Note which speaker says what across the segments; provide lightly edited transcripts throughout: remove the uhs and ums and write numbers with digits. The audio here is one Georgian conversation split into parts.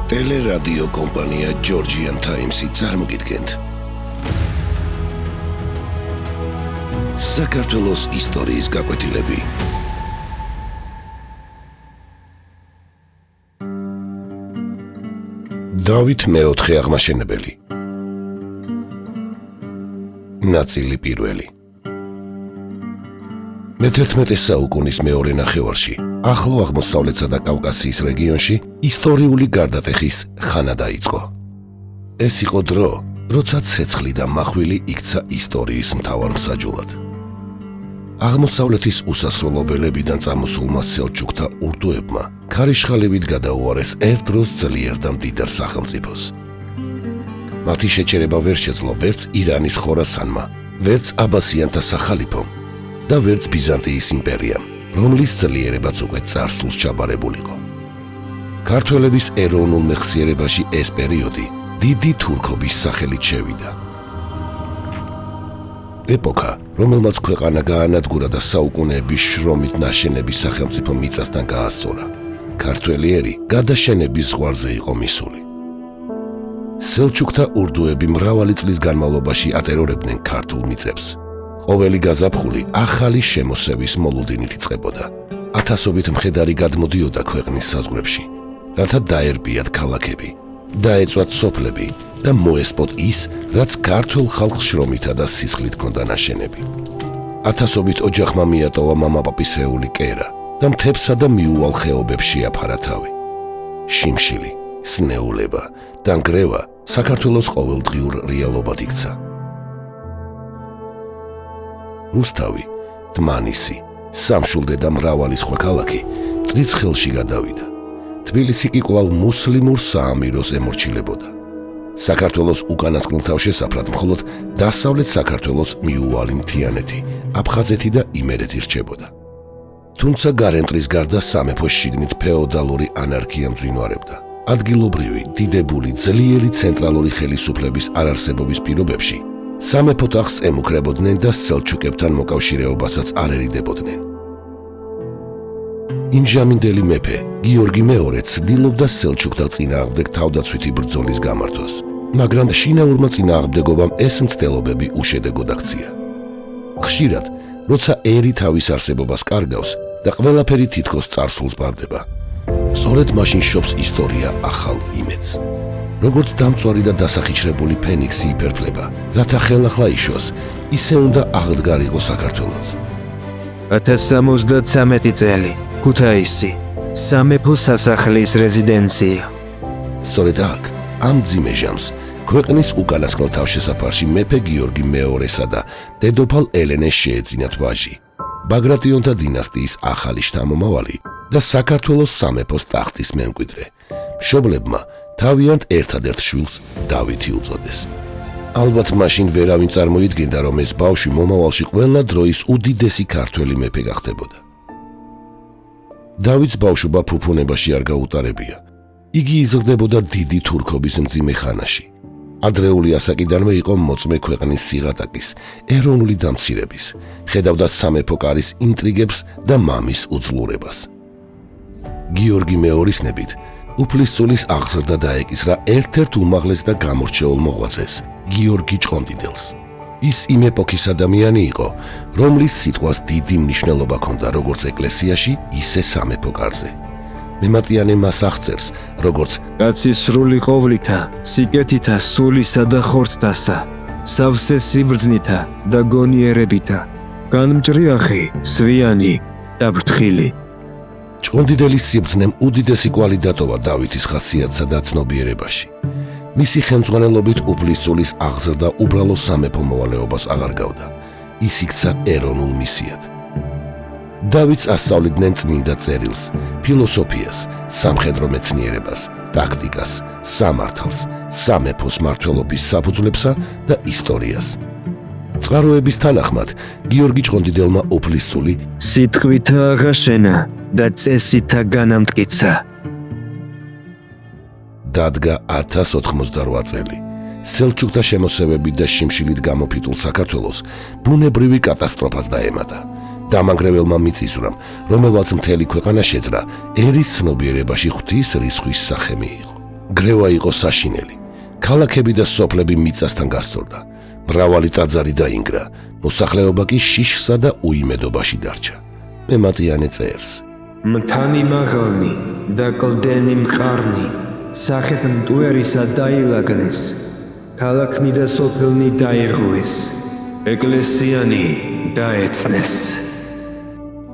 Speaker 1: ტელერადიო კომპანია Georgian Times-ი წარმოგიდგენთ საქართველოს ისტორიის გაკვეთილები. დავით მეოთხე აღმაშენებელი. ნაწილი პირველი. მე-11 საუკუნის მეორე ნახევარში ახლო აღმოსავლეთსა და კავკასიის რეგიონში ისტორიული გარდატეხის ხანა დაიწყო. ეს იყო დრო, როცა ცეცხლი და მახვილი იქცა ისტორიის მთავარ მსაჯულად. აღმოსავლეთის უსასრულო ველებიდან წამოსულმა სელჩუკთა ურდუებმა ქარიშხალივით გადაუარეს ერთ დროს ძლიერ და მდიდარ სახელმწიფოს. მათი შეჩერება ვერ შეძლო ვერც ირანის ხორასანმა, ვერც აბასიანთა სახალიფომ და ვერც ბიზანტიის იმპერიამ, რომლის ძლიერებაც უკვე წარსულს ჩაბარებულიყო. ქართველების ეროვნულ მეხსიერებაში ეს პერიოდი დიდი თურქობის სახელით შევიდა. ეპოქა, რომელმაც ქვეყანა გაანადგურა და საუკუნეების შრომით ნაშენები სახელმწიფო მიწასთან გაასწორა. ქართველი ერი გადაშენების ზღვარზე იყო მისული. სელჩუკთა ურდუები მრავალი წლის განმავლობაში ატერორებდნენ ქართულ მიწებს. ყოველი გაზაფხული ახალი შემოსევის მოლოდინით იწყებოდა. ათასობით მხედარი გადმოდიოდა ქვეყნის საზღვრებში, რათა დაერბიათ ქალაქები, დაეწვათ სოფლები და მოესპოთ ის, რაც ქართულ ხალხს შრომითა და სისხლით ჰქონდა ნაშენები. ათასობით ოჯახმა მიატოვა მამაპაპისეული კერა და მთებსა და მიუვალ ხეობებს შეაფარა თავი. შიმშილი, სნეულება და ნგრევა საქართველოს ყოველდღიურ რეალობად იქცა. რუსთავი, დმანისი, სამშვილდე და მრავალი სხვა ქალაქი მტრის ხელში გადავიდა. თბილისი კი კვლავ მუსლიმურ საამიროს ემორჩილებოდა. საქართველოს უკანასკნელ თავშესაფრად მხოლოდ დასავლეთ საქართველოს მიუვალი მთიანეთი, აფხაზეთი და იმერეთი რჩებოდა. თუმცა გარემტრის გარდა სამეფოს შიგნით ფეოდალური ანარქია მძვინვარებდა. ადგილობრივი, დიდებული, ძლიერი ცენტრალური ხელისუფლების არარსებობის პირობებში სამეფო ტახტს ემუქრებოდნენ და სელჩუკებთან მოკავშირეობასაც არ ერიდებოდნენ. იმჟამინდელი მეფე გიორგი მეორე ცდილობდა სელჩუკთა წინააღმდეგ თავდაცვითი ბრძოლის გამართვას, მაგრამ შინაურმა წინააღმდეგობამ ეს მცდელობები უშედეგოდ აქცია. ხშირად, როცა ერი თავის არსებობას კარგავს და ყველაფერი თითქოს წარსულს ბარდება, სწორედ მაშინ შობს ისტორია ახალ იმედს. როგორც დამწვარი და დასახიჩრებული ფენიქსი იფერფლება, რათა ხელახლა იშოს, ისე უნდა აღდგარიყო საქართველოც.
Speaker 2: 1073 წელი, ქუთაისი, სამეფო სასახლის რეზიდენცია.
Speaker 1: სწორედ აქ, ამ მძიმე ჟამს, ქვეყნის უკანასკნელ თავშესაფარში მეფე გიორგი მეორესა და დედოფალ ელენეს შეეძინათ ვაჟი, ბაგრატიონთა დინასტიის ახალი შთამომავალი და საქართველოს სამეფოს ტახტის მემკვიდრე. მშობლებმა თავიანთ ერთადერთ შვილს დავითი უწოდეს. ალბათ მაშინ ვერავინ წარმოიდგენდა, რომ ეს ბავშვი მომავალში ყველა დროის უდიდესი ქართველი მეფე გახდებოდა. დავითს ბავშვობა ფუფუნებაში არ გაუტარებია. იგი იზრდებოდა დიდი თურქობის მძიმე ხანაში. ადრეული ასაკიდანვე იყო მოწმე ქვეყნის სიღატაკის, ეროვნული დამცირების, ხედავდა სამეფო კარის ინტრიგებს და მამის უძლურებას. გიორგი მეორის ნებით უფლისწულის აღზრდა დაეკისრა ერთ-ერთ უმაღლეს და გამორჩეულ მოღვაწეს, გიორგი ჭყონდიდელს. ის იმ ეპოქის ადამიანი იყო, რომლის სიტყვას დიდი მნიშვნელობა ჰქონდა როგორც ეკლესიაში, ისე სამეფო კარზე. მემატიანე მას აღწერს, როგორც
Speaker 2: კაცი სრული ყოვლითა, სიკეთითა, სულისა და ხორცთასა, სავსე სიბრძნითა და გონიერებითა, განმჭრიახი, სვიანი და ბრთხილი.
Speaker 1: ჭყონდიდელის სიბრძნემ უდიდესი კვალი დატოვა დავითის ხასიათსა და ცნობიერებაში. მისი ხელმძღვანელობით უფლისწულის აღზრდა უბრალო სამეფო მოვალეობას აღარ გავდა. ის იქცა ეროვნულ მისიად. დავითს ასწავლიდნენ წმინდა წერილს, ფილოსოფიას, სამხედრო მეცნიერებას, ტაქტიკას, სამართალს, სამეფოს მმართველობის საფუძვლებსა და ისტორიას. წყაროების თანახმად, გიორგი ჭყონდიდელმა უფლისწული
Speaker 2: სიტყვითა აღაშენა და წესითა განამტკიცა.
Speaker 1: დადგა 1088 წელი. სელჩუკთა შემოსევებით და შიმშილით გამოფიტულ საქართველოს ბუნებრივი კატასტროფას დაემატა. დამანგრეველმა მიწისძვრამ, რომელმაც მთელი ქვეყანა შეძრა, ერის ცნობიერებაში ღვთის რისხვის სახე მიიღო. გრევა იყო საშინელი. ქალაქები და სოფლები მიწასთან გასწორდა. მრავალი ტაძარი დაინგრა, მოსახლეობა კი შიშსა და უიმედობაში დარჩა. მემატიანე წერს.
Speaker 2: მთანი მაღალნი და კლდენი მყარნი სახეთ მტვერისა დაილაგნეს, ქალაქნი და სოფელნი დაირღვეს, ეკლესიანი დაეცნეს.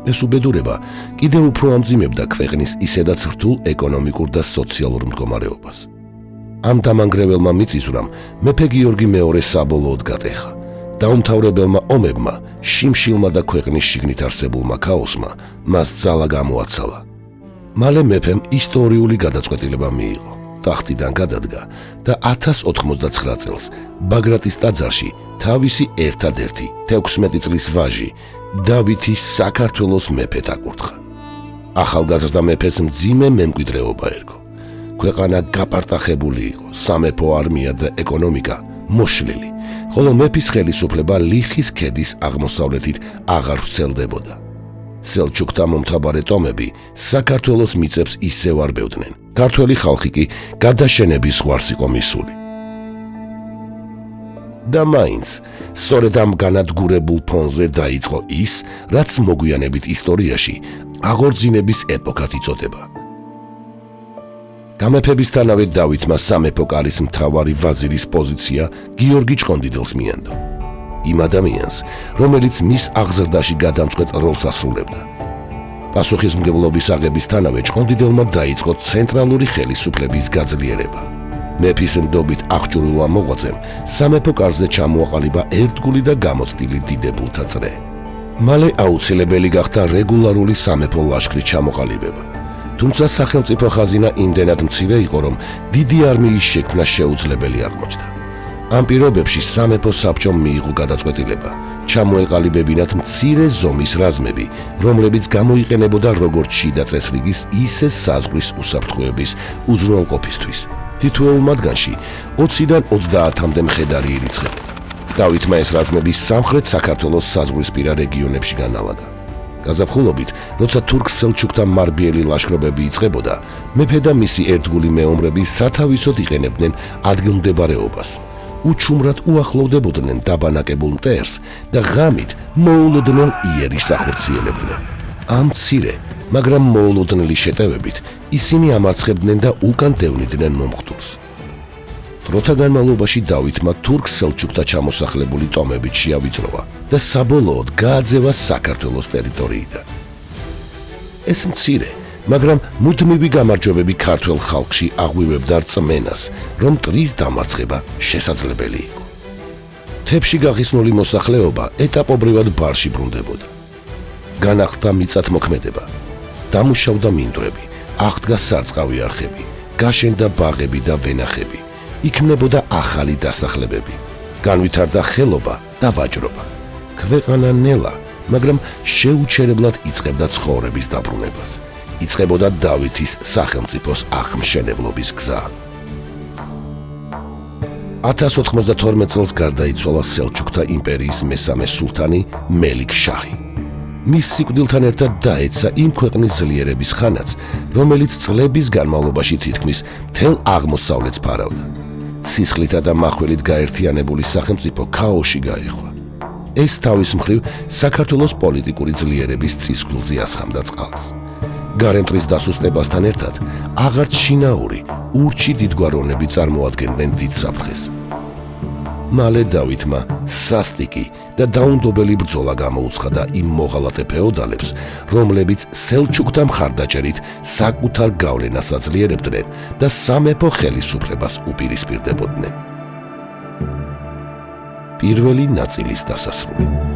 Speaker 1: ეს უბედურება კიდევ უფრო ამძიმებდა ქვეყნის ისედაც რთულ ეკონომიკურ და სოციალურ მდგომარეობას. ამ დამანგრეველმა მიწისძვრამ მეფე გიორგი მეორე საბოლოოდ გატეხა. დაუმთავრებელმა ომებმა, შიმშილმა და ქვეყნის შიგნით არსებულმა ქაოსმა მას ძალა გამოაცალა. მალე მეფემ ისტორიული გადაწყვეტილება მიიღო. ტახტიდან გადადგა და 1099 წელს ბაგრატის ტაძარში თავისი ერთადერთი 16 წლის ვაჟი დავითი საქართველოს მეფედ აკურთხა. ახალგაზრდა მეფეს მძიმე მემკვიდრეობა ერგო. ქვეყანა გაპარტახებული იყო, სამეფო არმია და ეკონომიკა მოშლილი, ხოლო მეფის ხელისუფლება ლიხის ქედის აღმოსავლეთით აღარ ვრცელდებოდა. სელჩუკთა მომთაბარე ტომები საქართველოს მიწებს ისევ არბევდნენ. ქართველი ხალხი კი გადაშენების ზღვარს იყო მისული. და მაინც, სწორედ ამ განადგურებულ ფონზე დაიწყო ის, რაც მოგვიანებით ისტორიაში აღორძინების ეპოქად იწოდება. გამეფებისთანავე დავითმა სამეფო კარის მთავარი ვაზირის პოზიცია გიორგი ჭყონდიდელს მიანდო. იმ ადამიანს, რომელიც მის აღზრდაში გადამწყვეტ როლს ასრულებდა. პასუხისმგებლობის აღებისთანავე ჭყონდიდელმა დაიწყო ცენტრალური ხელისუფლების გაძლიერება. მეფის ნდობით აღჭურვილმა მოღვაწემ სამეფო კარზე ჩამოაყალიბა ერთგული და გამოცდილი დიდებულთა წრე. მალე აუცილებელი გახდა რეგულარული სამეფო ლაშქრის ჩამოყალიბება. თუმცა სახელმწიფო ხაზინა იმდენად მცირე იყო, რომ დიდი არმიის შექმნა შეუძლებელი აღმოჩნდა. ამ პირობებში სამეფო საბჭომ მიიღო გადაწყვეტილება ჩამოეყალიბებინათ მცირე ზომის რაზმები, რომლებიც გამოიყენებოდა როგორც შიდა წესრიგის, ისე საზღვრის უსაფრთხოების უზრუნველყოფისთვის. თითოეულ მათგანში 20-დან 30-მდე მხედარი ირიცხებოდა. დავითმა ეს რაზმები სამხრეთ საქართველოს საზღვრისპირა რეგიონებში განალაგა. გაზაფხულობით, როცა თურქ-სელჩუკთა მარბიელი ლაშქრობები იწყებოდა, მეფე და მისი ერთგული მეომრები სათავისოდ იყენებდნენ ადგილმდებარეობას. უჩუმრად უახლოვდებოდნენ დაბანაკებულ მტერს და ღამით მოულოდნელ იერიშს ახორციელებდნენ. ამ მცირე, მაგრამ მოულოდნელი შეტევებით ისინი ამარცხებდნენ და უკან დევნიდნენ მომხდურს. დროთა განმავლობაში დავითმა თურქ-სელჩუკთა ჩამოსახლებული ტომებით შეავიწროვა და საბოლოოდ გააძევა საქართველოს ტერიტორიიდან. ეს მცირე, მაგრამ მუდმივი გამარჯვებები ქართველ ხალხში აღვივებდა რწმენას, რომ მტრის დამარცხება შესაძლებელი იყო. მთებში გახიზნული მოსახლეობა ეტაპობრივად ბარში ბრუნდებოდა. განახლდა მიწათმოქმედება, დამუშავდა მინდვრები, აღდგა სარწყავი არხები, გაშენდა ბაღები და ვენახები, იქმნებოდა ახალი დასახლებები, განვითარდა ხელობა და ვაჭრობა. ქვეყანა ნელა, მაგრამ შეუჩერებლად იწყებდა ცხოვრების დაბრუნებას. იწყებოდა დავითის სახელმწიფოს აღმშენებლობის გზა. 1092 წელს გარდაიცვალა სელჩუკთა იმპერიის მესამე სულთანი მელიქ-შაჰი. მის სიკვდილთან ერთად დაეცა იმ ქვეყნის ძლიერების ხანაც, რომელიც წლების განმავლობაში თითქმის მთელ აღმოსავლეთს ფარავდა. სისხლითა და მახვილით გაერთიანებული სახელმწიფო ქაოსში გაეხვა. ეს თავის მხრივ საქართველოს პოლიტიკური ძლიერების წისქვილზე ასხამდა წყალს. გარემტრის დასუსტებასთან ერთად აღარც შინაური, ურჩი დიდგვაროვნები წარმოადგენდნენ დიდ საფრთხეს. მალე დავითმა სასტიკი და დაუნდობელი ბრძოლა გამოუცხადა იმ მოღალატე ფეოდალებს, რომლებიც სელჩუკთა მხარდაჭერით საკუთარ გავლენას აძლიერებდნენ და სამეფო ხელისუფლებას უპირისპირდებოდნენ. პირველი ნაწილის დასასრული.